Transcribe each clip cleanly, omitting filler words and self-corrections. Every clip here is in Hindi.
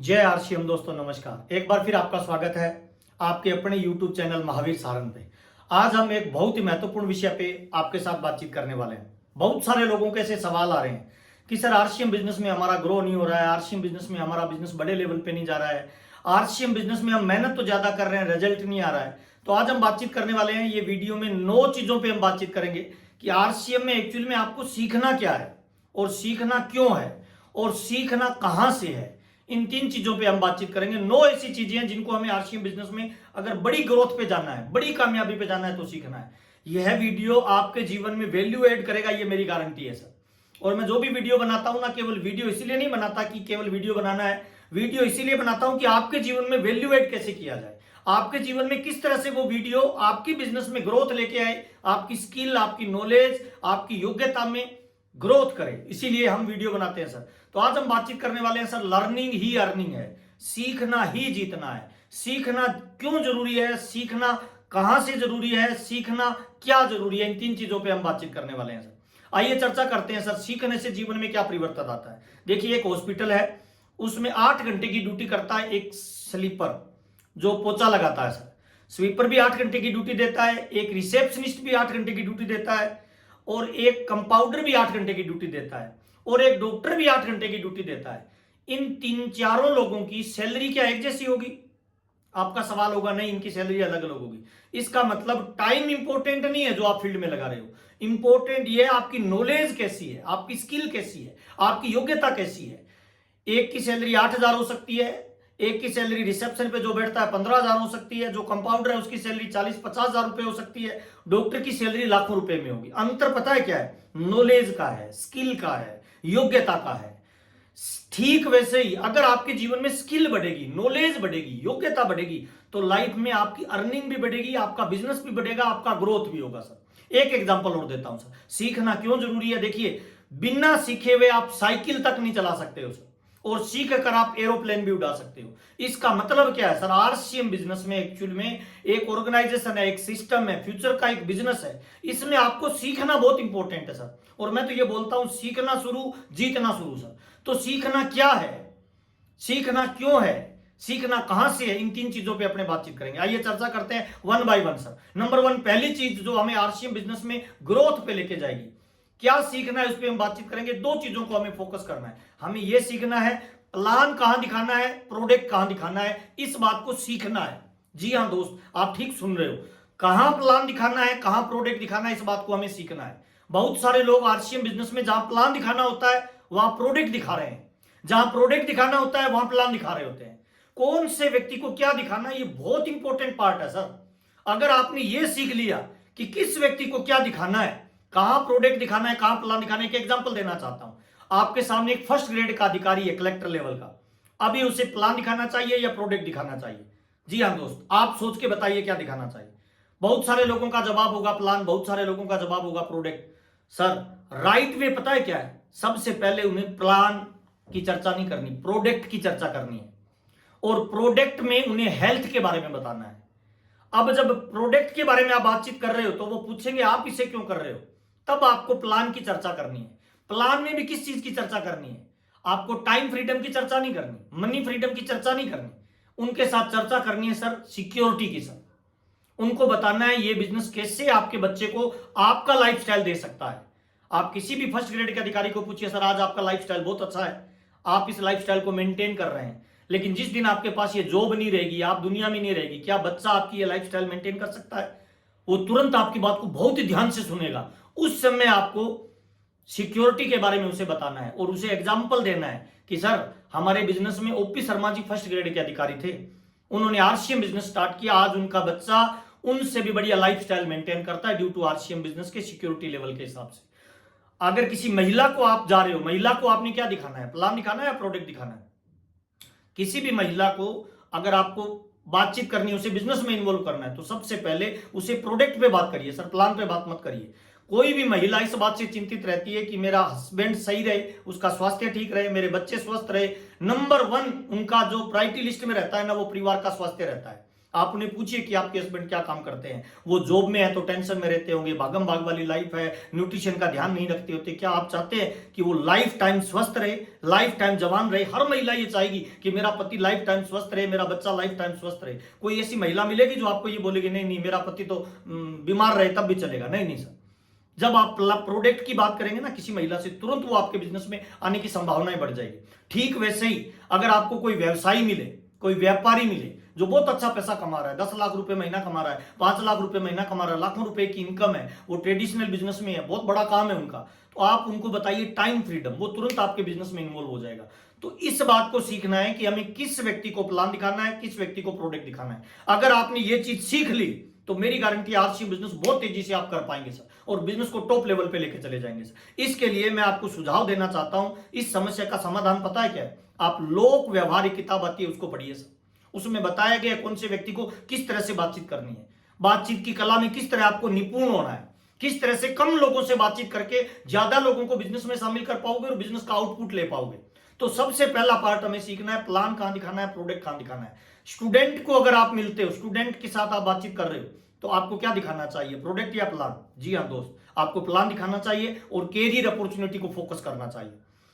जय आरसीएम दोस्तों, नमस्कार। एक बार फिर आपका स्वागत है आपके अपने YouTube चैनल महावीर सारंग पे। आज हम एक बहुत ही महत्वपूर्ण विषय पे आपके साथ बातचीत करने वाले हैं। बहुत सारे लोगों के ऐसे सवाल आ रहे हैं कि सर आरसीएम बिजनेस में हमारा ग्रो नहीं हो रहा है, आरसीएम बिजनेस में हमारा बिजनेस बड़े लेवल पे नहीं जा रहा है, आरसीएम बिजनेस में हम मेहनत तो ज्यादा कर रहे हैं, रिजल्ट नहीं आ रहा है। तो आज हम बातचीत करने वाले हैं, ये वीडियो में 9 चीजों पर हम बातचीत करेंगे कि आरसीएम में एक्चुअल में आपको सीखना क्या है और सीखना क्यों है और सीखना कहां से है। इन 3 चीजों पे हम बातचीत करेंगे। 9 ऐसी चीजें हैं जिनको हमें आरसीएम बिजनेस में अगर बड़ी ग्रोथ पे जाना है, बड़ी कामयाबी पे जाना है तो सीखना है। यह वीडियो आपके जीवन में वैल्यू ऐड करेगा, ये मेरी गारंटी है सर। और मैं जो भी वीडियो बनाता हूं ना, केवल वीडियो इसीलिए नहीं बनाता कि केवल वीडियो बनाना है, वीडियो इसीलिए बनाता हूं कि आपके जीवन में वैल्यू ऐड कैसे किया जाए, आपके जीवन में किस तरह से वो वीडियो आपकी बिजनेस में ग्रोथ लेके आए, आपकी स्किल, आपकी नॉलेज, आपकी योग्यता में ग्रोथ करे। इसीलिए हम वीडियो बनाते हैं सर। तो आज हम बातचीत करने वाले हैं सर, लर्निंग ही अर्निंग है, सीखना ही जीतना है। सीखना क्यों जरूरी है, सीखना कहां से जरूरी है, सीखना क्या जरूरी है, इन 3 चीजों पे हम बातचीत करने वाले हैं सर। आइए चर्चा करते हैं सर, सीखने से जीवन में क्या परिवर्तन आता है। देखिए, एक हॉस्पिटल है, उसमें 8 घंटे की ड्यूटी करता है एक स्लीपर जो पोछा लगाता है सर। स्वीपर भी 8 घंटे की ड्यूटी देता है, एक रिसेप्शनिस्ट भी 8 घंटे की ड्यूटी देता है, और एक कंपाउंडर भी 8 घंटे की ड्यूटी देता है, और एक डॉक्टर भी 8 घंटे की ड्यूटी देता है। इन 3-4 लोगों की सैलरी क्या एक जैसी होगी? आपका सवाल होगा, नहीं इनकी सैलरी अलग अलग होगी। इसका मतलब टाइम इंपॉर्टेंट नहीं है जो आप फील्ड में लगा रहे हो, इंपॉर्टेंट ये आपकी नॉलेज कैसी है, आपकी स्किल कैसी है, आपकी योग्यता कैसी है। एक की सैलरी 8,000 हो सकती है, एक की सैलरी रिसेप्शन पे जो बैठता है 15,000 हो सकती है, जो कंपाउंडर है उसकी सैलरी 40-50,000 रुपए हो सकती है, डॉक्टर की सैलरी लाखों रुपए में होगी। अंतर पता है क्या है? नॉलेज का है, स्किल का है, योग्यता का है। ठीक वैसे ही अगर आपके जीवन में स्किल बढ़ेगी, नॉलेज बढ़ेगी, योग्यता बढ़ेगी, तो लाइफ में आपकी अर्निंग भी बढ़ेगी, आपका बिजनेस भी बढ़ेगा, आपका ग्रोथ भी होगा सर। एक एग्जांपल और देता हूं सर, सीखना क्यों जरूरी है। देखिए, बिना सीखे हुए आप साइकिल तक नहीं चला सकते हो सर, और सीख कर आप एरोप्लेन भी उड़ा सकते हो। इसका मतलब क्या है सर? आरसीएम बिजनेस में एक्चुअल में एक ऑर्गेनाइजेशन है, एक सिस्टम है, फ्यूचर का एक बिजनेस है। इसमें आपको सीखना बहुत इंपॉर्टेंट है सर। और मैं तो ये बोलता हूं, सीखना शुरू, जीतना शुरू सर। तो सीखना क्या है, सीखना क्यों है, सीखना कहां से है, इन 3 चीजों पे अपने बातचीत करेंगे। आइए चर्चा करते हैं 1 बाय 1 सर। नंबर 1, पहली चीज जो हमें आरसीएम बिजनेस में ग्रोथ पे लेके जाएगी, क्या सीखना है उस पर हम बातचीत करेंगे। 2 चीजों को हमें फोकस करना है। हमें यह सीखना है प्लान कहां दिखाना है, प्रोडक्ट कहां दिखाना है, इस बात को सीखना है। जी हां दोस्त, आप ठीक सुन रहे हो, कहां प्लान दिखाना है, कहां प्रोडक्ट दिखाना है, इस बात को हमें सीखना है। बहुत सारे लोग आरसीएम बिजनेस में जहां प्लान दिखाना होता है वहां प्रोडक्ट दिखा रहे हैं, जहां प्रोडक्ट दिखाना होता है वहां प्लान दिखा रहे होते हैं। कौन से व्यक्ति को क्या दिखाना है, ये बहुत इंपॉर्टेंट पार्ट है सर। अगर आपने ये सीख लिया कि किस व्यक्ति को क्या दिखाना है, कहां प्रोडक्ट दिखाना है, कहां प्लान दिखाना है। एक एग्जांपल देना चाहता हूं, आपके सामने एक फर्स्ट ग्रेड का अधिकारी है, कलेक्टर लेवल का। अभी उसे प्लान दिखाना चाहिए या प्रोडक्ट दिखाना चाहिए? जी हां दोस्त, आप सोच के बताइए क्या दिखाना चाहिए। बहुत सारे लोगों का जवाब होगा प्लान, बहुत सारे लोगों का जवाब होगा प्रोडक्ट। सर राइट वे पता है क्या है? सबसे पहले उन्हें प्लान की चर्चा नहीं करनी, प्रोडक्ट की चर्चा करनी है, और प्रोडक्ट में उन्हें हेल्थ के बारे में बताना है। अब जब प्रोडक्ट के बारे में आप बातचीत कर रहे हो तो वो पूछेंगे आप इसे क्यों कर रहे हो, तब आपको प्लान की चर्चा करनी है। प्लान में भी किस चीज की चर्चा करनी है? आपको टाइम फ्रीडम की चर्चा नहीं करनी, मनी फ्रीडम की चर्चा नहीं करनी, उनके साथ चर्चा करनी है सर सिक्योरिटी की सर। उनको बताना है ये बिजनेस कैसे आपके बच्चे को आपका लाइफस्टाइल दे सकता है। आप किसी भी फर्स्ट ग्रेड के अधिकारी को पूछिए, सर आज आपका लाइफस्टाइल बहुत अच्छा है, आप इस लाइफस्टाइल को मेंटेन कर रहे हैं, लेकिन जिस दिन आपके पास ये जॉब नहीं रहेगी, आप दुनिया में नहीं रहेगी, क्या बच्चा आपकी ये लाइफस्टाइल मेंटेन कर सकता है? वो तुरंत आपकी बात को बहुत ही ध्यान से सुनेगा। उस समय आपको सिक्योरिटी के बारे में उसे बताना है और उसे एग्जाम्पल देना है कि सर हमारे बिजनेस में OP Sharma ji first grade के अधिकारी थे, उन्होंने आरसीएम बिजनेस स्टार्ट किया, आज उनका बच्चा उनसे भी बढ़िया लाइफस्टाइल मेंटेन करता है ड्यू टू आरसीएम बिजनेस के सिक्योरिटी लेवल के हिसाब से। अगर किसी महिला को आप जा रहे हो, महिला को आपने क्या दिखाना है, प्लान दिखाना है या प्रोडक्ट दिखाना है? किसी भी महिला को अगर आपको बातचीत करनी है, उसे बिजनेस में इन्वॉल्व करना है, तो सबसे पहले उसे प्रोडक्ट पे बात करिए सर, प्लान पे बात मत करिए। कोई भी महिला इस बात से चिंतित रहती है कि मेरा हस्बैंड सही रहे, उसका स्वास्थ्य ठीक रहे, मेरे बच्चे स्वस्थ रहे। नंबर 1 उनका जो प्रायोरिटी लिस्ट में रहता है ना, वो परिवार का स्वास्थ्य रहता है। आप उन्हें पूछिए कि आपके हस्बैंड क्या काम करते हैं, वो जॉब में है तो टेंशन में रहते होंगे, भागम भाग वाली लाइफ है, न्यूट्रिशन का ध्यान नहीं रखते होते। क्या आप चाहते हैं कि वो लाइफ टाइम स्वस्थ रहे, लाइफ टाइम जवान रहे? हर महिला ये चाहेगी कि मेरा पति लाइफ टाइम स्वस्थ रहे, मेरा बच्चा लाइफ टाइम स्वस्थ रहे। कोई ऐसी महिला मिलेगी जो आपको ये बोलेगी नहीं नहीं मेरा पति तो बीमार रहे तब भी चलेगा? नहीं नहीं सर। जब आप प्रोडक्ट की बात करेंगे ना किसी महिला से, तुरंत वो आपके बिजनेस में आने की संभावनाएं बढ़ जाएगी। ठीक वैसे ही अगर आपको कोई व्यवसायी मिले, कोई व्यापारी मिले जो बहुत अच्छा पैसा कमा रहा है, 10 लाख रुपए महीना कमा रहा है, 5 लाख रुपए महीना कमा रहा है, लाखों रुपए की इनकम है, वो ट्रेडिशनल बिजनेस में है, बहुत बड़ा काम है उनका, तो आप उनको बताइए टाइम फ्रीडम, वो तुरंत आपके बिजनेस में इन्वॉल्व हो जाएगा। तो इस बात को सीखना है कि हमें किस व्यक्ति को प्लान दिखाना है, किस व्यक्ति को प्रोडक्ट दिखाना है। अगर आपने ये चीज सीख ली तो मेरी गारंटी आरसीएम बिजनेस बहुत तेजी से आप कर पाएंगे सर, और बिजनेस को टॉप लेवल पे लेके चले जाएंगे सर। इसके लिए मैं आपको सुझाव देना चाहता हूं, इस समस्या का समाधान पता है क्या है? आप लोक व्यवहारिक किताब आती है उसको पढ़िए सर। उसमें बताया गया कौन से व्यक्ति को किस तरह से बातचीत करनी है, बातचीत की कला में किस तरह आपको निपुण होना है, किस तरह से कम लोगों से बातचीत करके ज्यादा लोगों को बिजनेस में शामिल कर पाओगे और बिजनेस का आउटपुट ले पाओगे। तो सबसे पहला पार्ट हमें सीखना है, प्लान कहां दिखाना है, प्रोडक्ट कहां दिखाना है। स्टूडेंट को अगर आप मिलते हो, स्टूडेंट के साथ आप बातचीत कर रहे हो, तो आपको क्या दिखाना चाहिए, प्रोडक्ट या प्लान? जी हाँ दोस्त, आपको प्लान दिखाना चाहिए और कैरियर अपॉर्चुनिटी को फोकस करना चाहिए।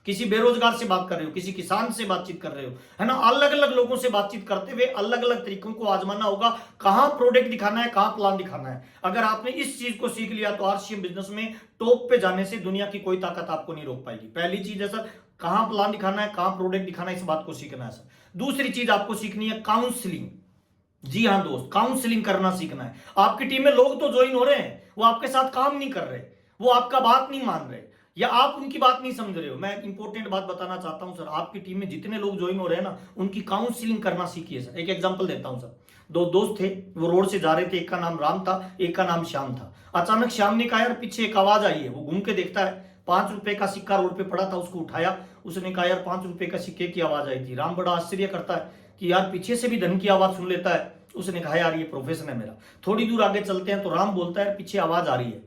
किसी बेरोजगार से बात कर रहे हो, किसी किसान से बातचीत कर रहे हो, है ना, अलग अलग लोगों से बातचीत करते हुए अलग अलग तरीकों को आजमाना होगा, कहां प्रोडक्ट दिखाना है, कहां प्लान दिखाना है। अगर आपने इस चीज को सीख लिया तो आरसीएम बिजनेस में टॉप पे जाने से दुनिया की कोई ताकत आपको नहीं रोक पाएगी। पहली चीज है सर, कहां प्लान दिखाना है, कहां प्रोडक्ट दिखाना है, इस बात को सीखना है सर। दूसरी चीज आपको सीखनी है काउंसलिंग। जी हाँ दोस्त, काउंसलिंग करना सीखना है। आपकी टीम में लोग तो ज्वाइन हो रहे हैं, वो आपके साथ काम नहीं कर रहे, वो आपका बात नहीं मान रहे, या आप उनकी बात नहीं समझ रहे हो। मैं इंपॉर्टेंट बात बताना चाहता हूं सर, आपकी टीम में जितने लोग ज्वाइन हो रहे हैं ना, उनकी काउंसलिंग करना सीखिए सर। एक एग्जांपल देता हूं सर, दो दोस्त थे, वो रोड से जा रहे थे, एक का नाम राम था, एक का नाम श्याम था। अचानक श्याम ने कहा यार पीछे एक आवाज आई है। वो घूम के देखता है, 5 रुपए का सिक्का रोड पे पड़ा था, उसको उठाया, उसने कहा यार 5 रुपए का सिक्के की आवाज आई थी। राम बड़ा आश्चर्य करता है कि यार पीछे से भी धन की आवाज सुन लेता है। उसने कहा यार ये प्रोफेशन है मेरा। थोड़ी दूर आगे चलते हैं तो राम बोलता है पीछे आवाज आ रही है।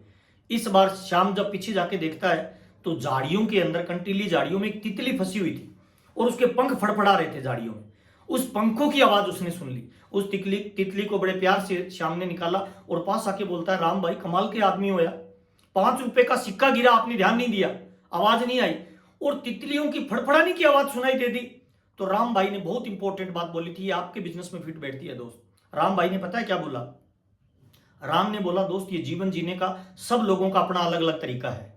इस बार श्याम जब पीछे जाके देखता है तो झाड़ियों के अंदर, कंटीली झाड़ियों में एक तितली फंसी हुई थी और उसके पंख फड़फड़ा रहे थे झाड़ियों में। उस पंखों की आवाज उसने सुन ली। उस तितली को बड़े प्यार से श्याम ने निकाला और पास आके बोलता है राम भाई कमाल के आदमी हो यार, 5 रुपए का सिक्का गिरा, आपने ध्यान नहीं दिया, आवाज नहीं आई, और तितलियों की फड़फड़ाने की आवाज सुनाई दे दी। तो राम भाई ने बहुत इंपॉर्टेंट बात बोली थी, आपके बिजनेस में फिट बैठती है दोस्त। राम भाई ने पता है क्या बोला? राम ने बोला दोस्त ये जीवन जीने का सब लोगों का अपना अलग अलग तरीका है।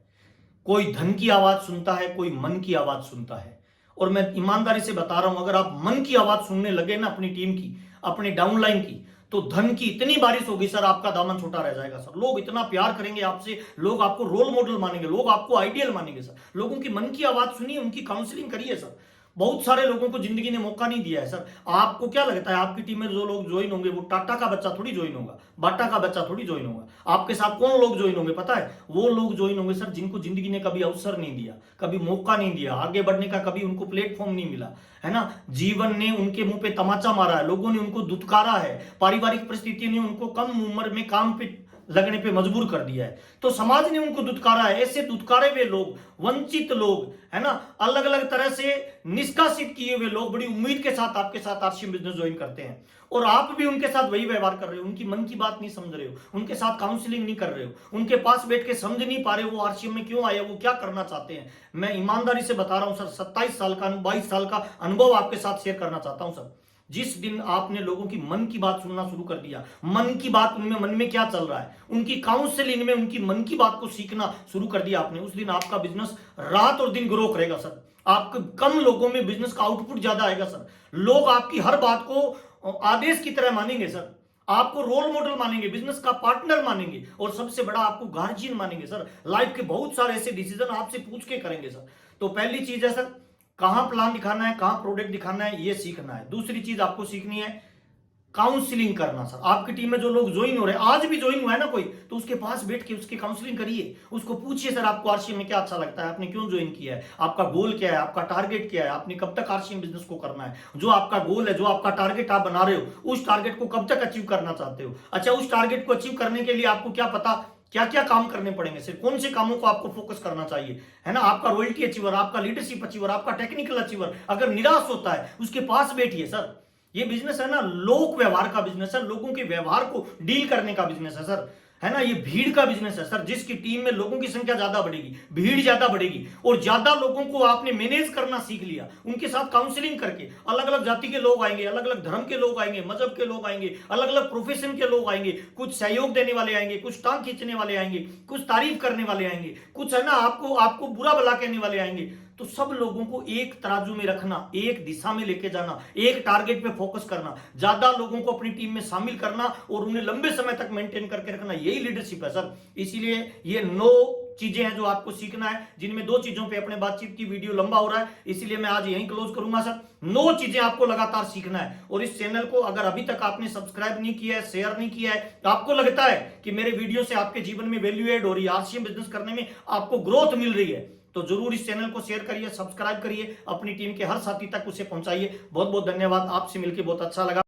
कोई धन की आवाज सुनता है, कोई मन की आवाज सुनता है। और मैं ईमानदारी से बता रहा हूं, अगर आप मन की आवाज सुनने लगे ना अपनी टीम की, अपने डाउनलाइन की, तो धन की इतनी बारिश होगी सर, आपका दामन छोटा रह जाएगा सर। लोग इतना प्यार करेंगे आपसे, लोग आपको रोल मॉडल मानेंगे, लोग आपको आइडियल मानेंगे सर। लोगों की मन की आवाज सुनिए, उनकी काउंसलिंग करिए सर। बहुत सारे लोगों को जिंदगी ने मौका नहीं दिया है सर। आपको क्या लगता है आपकी टीम में जो लोग ज्वाइन होंगे वो टाटा का बच्चा थोड़ी ज्वाइन होगा, बाटा का बच्चा थोड़ी ज्वाइन होगा। आपके साथ कौन लोग ज्वाइन होंगे पता है? वो लोग ज्वाइन होंगे सर जिनको जिंदगी ने कभी अवसर नहीं दिया, कभी मौका नहीं दिया, आगे बढ़ने का कभी उनको प्लेटफॉर्म नहीं मिला, है ना। जीवन ने उनके मुंह पे तमाचा मारा है, लोगों ने उनको दुत्कारा है, पारिवारिक परिस्थितियों ने उनको कम उम्र में काम पे लगने पे मजबूर कर दिया है, तो समाज ने उनको दुत्कारा है। ऐसे दुत्कारे हुए लोग, वंचित लोग, है ना, अलग अलग तरह से निष्कासित किए हुए लोग बड़ी उम्मीद के साथ आपके साथ आरसीएम बिजनेस ज्वाइन करते हैं, और आप भी उनके साथ वही व्यवहार कर रहे हो, उनकी मन की बात नहीं समझ रहे हो, उनके साथ काउंसलिंग नहीं कर रहे हो, उनके पास बैठ के समझ नहीं पा रहे हो वो आरसीएम में क्यों आए, वो क्या करना चाहते हैं। मैं ईमानदारी से बता रहा हूं सर, 27 साल का 22 साल का अनुभव आपके साथ शेयर करना चाहता हूं सर। जिस दिन आपने लोगों की मन की बात सुनना शुरू कर दिया, मन की बात, उनमें मन में क्या चल रहा है, उनकी काउंसलिंग में उनकी मन की बात को सीखना शुरू कर दिया आपने, उस दिन आपका बिजनेस रात और दिन ग्रो करेगा सर। आपके कम लोगों में बिजनेस का आउटपुट ज्यादा आएगा सर। लोग आपकी हर बात को आदेश की तरह मानेंगे सर, आपको रोल मॉडल मानेंगे, बिजनेस का पार्टनर मानेंगे, और सबसे बड़ा आपको गार्जियन मानेंगे सर। लाइफ के बहुत सारे ऐसे डिसीजन आपसे पूछ के करेंगे सर। तो पहली चीज है सर, कहां प्लान दिखाना है, कहां प्रोडक्ट दिखाना है, ये सीखना है। दूसरी चीज आपको सीखनी है काउंसलिंग करना सर। आपकी टीम में जो लोग ज्वाइन हो रहे हैं, आज भी ज्वाइन हुआ है ना कोई, तो उसके पास बैठ के उसकी काउंसलिंग करिए, उसको पूछिए सर आपको आरसीएम में क्या अच्छा लगता है, आपने क्यों ज्वाइन किया है, आपका गोल क्या है, आपका टारगेट क्या है, आपने कब तक आरसीएम बिजनेस को करना है, जो आपका गोल है, जो आपका टारगेट आप बना रहे हो, उस टारगेट को कब तक अचीव करना चाहते हो। अच्छा, उस टारगेट को अचीव करने के लिए आपको क्या पता क्या क्या काम करने पड़ेंगे सर, कौन से कामों को आपको फोकस करना चाहिए, है ना। आपका रॉयल्टी अचीवर, आपका लीडरशिप अचीवर, आपका टेक्निकल अचीवर अगर निराश होता है, उसके पास बैठिए सर। ये बिजनेस है ना, लोक व्यवहार का बिजनेस है, लोगों के व्यवहार को डील करने का बिजनेस है सर, है ना। ये भीड़ का बिजनेस है सर, जिसकी टीम में लोगों की संख्या ज्यादा बढ़ेगी, भीड़ ज्यादा बढ़ेगी और ज्यादा लोगों को आपने मैनेज करना सीख लिया, उनके साथ काउंसलिंग करके, अलग अलग जाति के लोग आएंगे, अलग अलग धर्म के लोग आएंगे, मजहब के लोग आएंगे, अलग अलग प्रोफेशन के लोग आएंगे, कुछ सहयोग देने वाले आएंगे, कुछ टांग खींचने वाले आएंगे, कुछ तारीफ करने वाले आएंगे, कुछ है ना आपको आपको बुरा भला कहने वाले आएंगे। तो सब लोगों को एक तराजू में रखना, एक दिशा में लेके जाना, एक टारगेट पे फोकस करना, ज्यादा लोगों को अपनी टीम में शामिल करना और उन्हें लंबे समय तक मेंटेन करके रखना, यही लीडरशिप है सर। इसीलिए ये 9 चीजें हैं जो आपको सीखना है, जिनमें 2 चीजों पे अपने बातचीत की वीडियो लंबा हो रहा है, इसलिए मैं आज यहीं क्लोज करूंगा सर। 9 चीजें आपको लगातार सीखना है और इस चैनल को अगर अभी तक आपने सब्सक्राइब नहीं किया है, शेयर नहीं किया है, तो आपको लगता है कि मेरे वीडियो से आपके जीवन में वैल्यू एड हो रही है, आरसीएम बिजनेस करने में आपको ग्रोथ मिल रही है, तो जरूर इस चैनल को शेयर करिए, सब्सक्राइब करिए, अपनी टीम के हर साथी तक उसे पहुंचाइए। बहुत बहुत धन्यवाद, आपसे मिलकर बहुत अच्छा लगा।